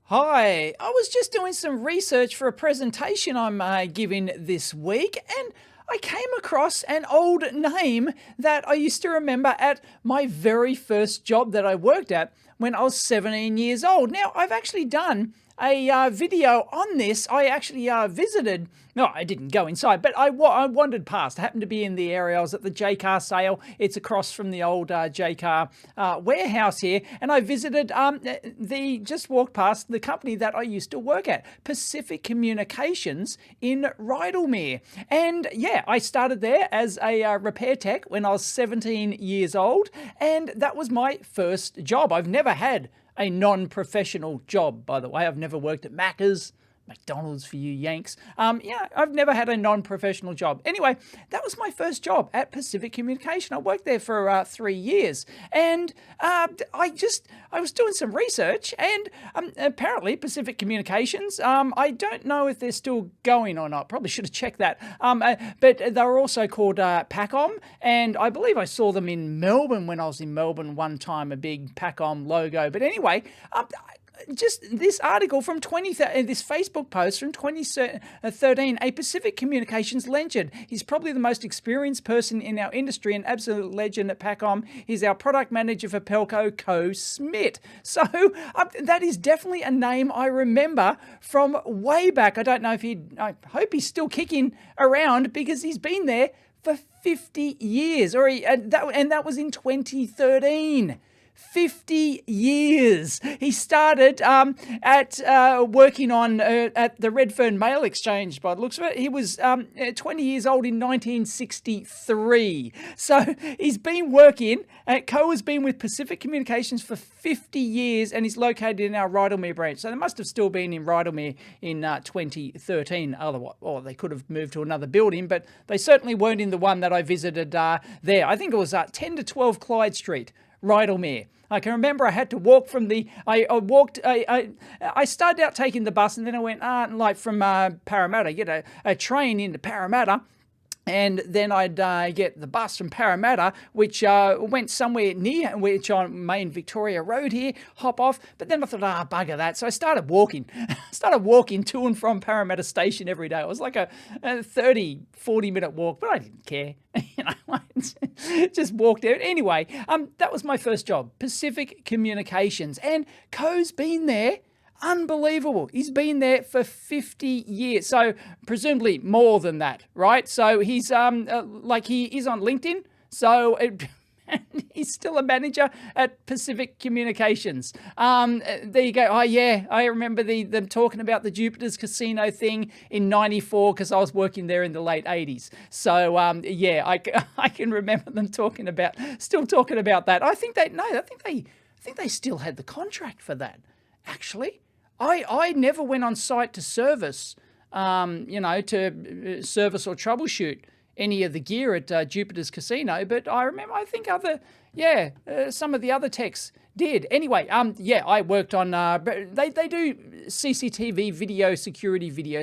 Hi, I was just doing some research for a presentation I'm giving this week, and I came across an old name that I used to remember at my very first job that I worked at when I was 17 years old. Now, I've actually done a video on this. I actually visited, no, I didn't go inside, but I wandered past. I happened to be in the area. I was at the J-Car sale. It's across from the old J-Car warehouse here. And I visited, just walked past the company that I used to work at, Pacific Communications in Rydalmere. And yeah, I started there as a repair tech when I was 17 years old. And that was my first job. I've never had a non-professional job, by the way. I've never worked at Macca's, McDonald's for you Yanks. Yeah, I've never had a non-professional job. Anyway, that was my first job at Pacific Communication. I worked there for 3 years, and I was doing some research, and apparently Pacific Communications, I don't know if they're still going or not. Probably should have checked that. But they were also called Pacom, and I believe I saw them in Melbourne when I was in Melbourne one time, a big Pacom logo. But anyway, just this article from this Facebook post from 2013, a Pacific Communications legend. He's probably the most experienced person in our industry, an absolute legend at Pacom. He's our product manager for Pelco, Co Smith. So that is definitely a name I remember from way back. I hope he's still kicking around because he's been there for 50 years, and that was in 2013. 50 years. He started working on at the Redfern Mail Exchange by the looks of it. He was 20 years old in 1963. So he's been working, Co has been with Pacific Communications for 50 years, and he's located in our Rydalmere branch. So they must have still been in Rydalmere in 2013. Otherwise, or they could have moved to another building, but they certainly weren't in the one that I visited there. I think it was 10 to 12 Clyde Street, Rydalmere. I can remember I had to walk from I started out taking the bus, and then I went from Parramatta, get a train into Parramatta, and then I'd get the bus from Parramatta, which went somewhere near, which on main Victoria Road here, hop off. But then I thought, bugger that. So I started walking. To and from Parramatta Station every day. It was like a 30, 40-minute walk, but I didn't care. I just walked out. Anyway, that was my first job, Pacific Communications. And Co's been there. Unbelievable. He's been there for 50 years. So presumably more than that, right? So he's he is on LinkedIn. So he's still a manager at Pacific Communications. There you go. Oh yeah, I remember them talking about the Jupiter's Casino thing in '94 because I was working there in the late '80s. So yeah, I can remember them still talking about that. I think they still had the contract for that. Actually, I never went on site to service, to service or troubleshoot any of the gear at Jupiter's Casino, but I think some of the other techs did. Anyway, I worked on, they do CCTV video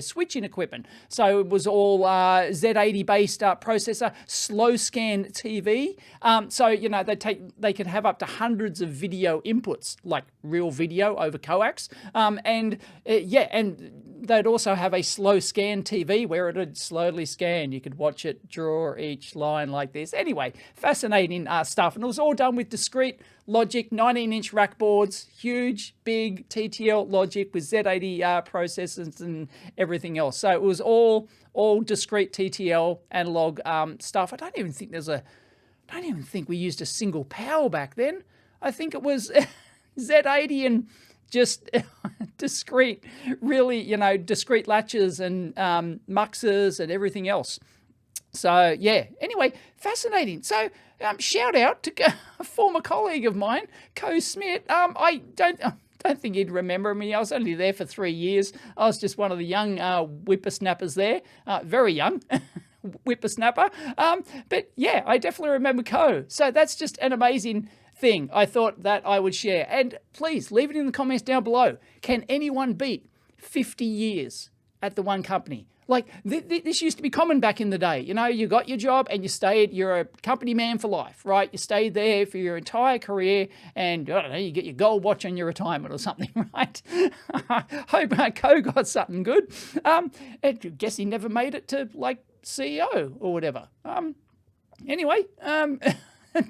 switching equipment. So it was all Z80 based processor, slow scan TV. So, they could have up to hundreds of video inputs, like real video over coax. And they'd also have a slow scan TV where it would slowly scan. You could watch it draw each line like this. Anyway, fascinating stuff. And it was all done with discrete logic, 19-inch rack boards, huge, big TTL logic with Z80 processors and everything else. So it was all discrete TTL analog stuff. I don't even think we used a single power back then. I think it was Z80 and just discrete, really, discrete latches and muxes and everything else. So, yeah, anyway, fascinating. So, shout out to a former colleague of mine, Co Smith. I don't think he'd remember me. I was only there for 3 years. I was just one of the young whippersnappers there, very young. Whippersnapper. But yeah, I definitely remember Co. So that's just an amazing thing I thought that I would share. And please leave it in the comments down below. Can anyone beat 50 years at the one company? Like this used to be common back in the day. You got your job and you're a company man for life, right? You stayed there for your entire career, and I don't know, you get your gold watch on your retirement or something, right? Hope Co got something good. I guess he never made it to like CEO or whatever. Anyway,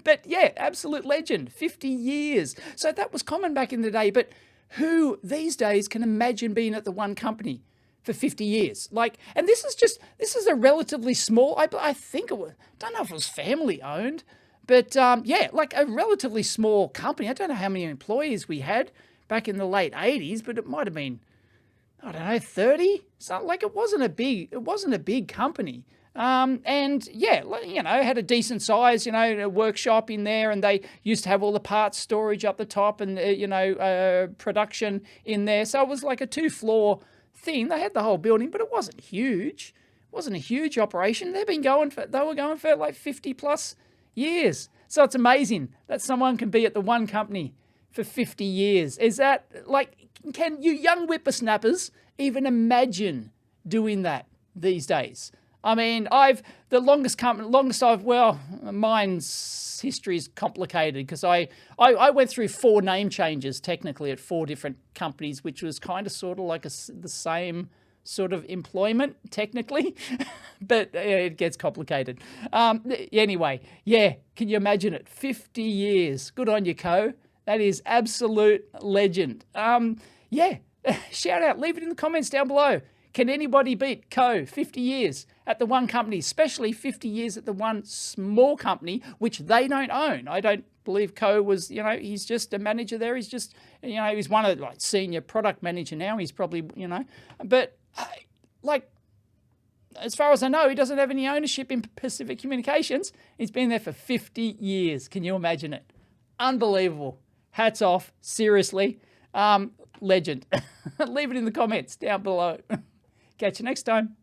but yeah, absolute legend, 50 years. So that was common back in the day, but who these days can imagine being at the one company for 50 years? Like, and this is a relatively small, I think it was, don't know if it was family owned, but yeah, like a relatively small company. I don't know how many employees we had back in the late 80s, but it might have been, I don't know, 30. So like it wasn't a big company. And yeah, had a decent size, a workshop in there, and they used to have all the parts storage up the top and, production in there. So it was like a 2-floor thing. They had the whole building, but it wasn't huge. It wasn't a huge operation. They were going for like 50 plus years. So it's amazing that someone can be at the one company for 50 years. Is that like, can you young whippersnappers even imagine doing that these days? I mean, mine's history is complicated because I went through 4 name changes technically at 4 different companies, which was kind of sort of like the same sort of employment technically, but it gets complicated. Anyway, yeah, can you imagine it? 50 years. Good on you, Co. That is absolute legend. Yeah, shout out, leave it in the comments down below. Can anybody beat Co? 50 years at the one company, especially 50 years at the one small company, which they don't own. I don't believe Co was, he's just a manager there. He's just, he's one of like senior product manager now. He's probably, but like, as far as I know, he doesn't have any ownership in Pacific Communications. He's been there for 50 years. Can you imagine it? Unbelievable. Hats off. Seriously. Legend. Leave it in the comments down below. Catch you next time.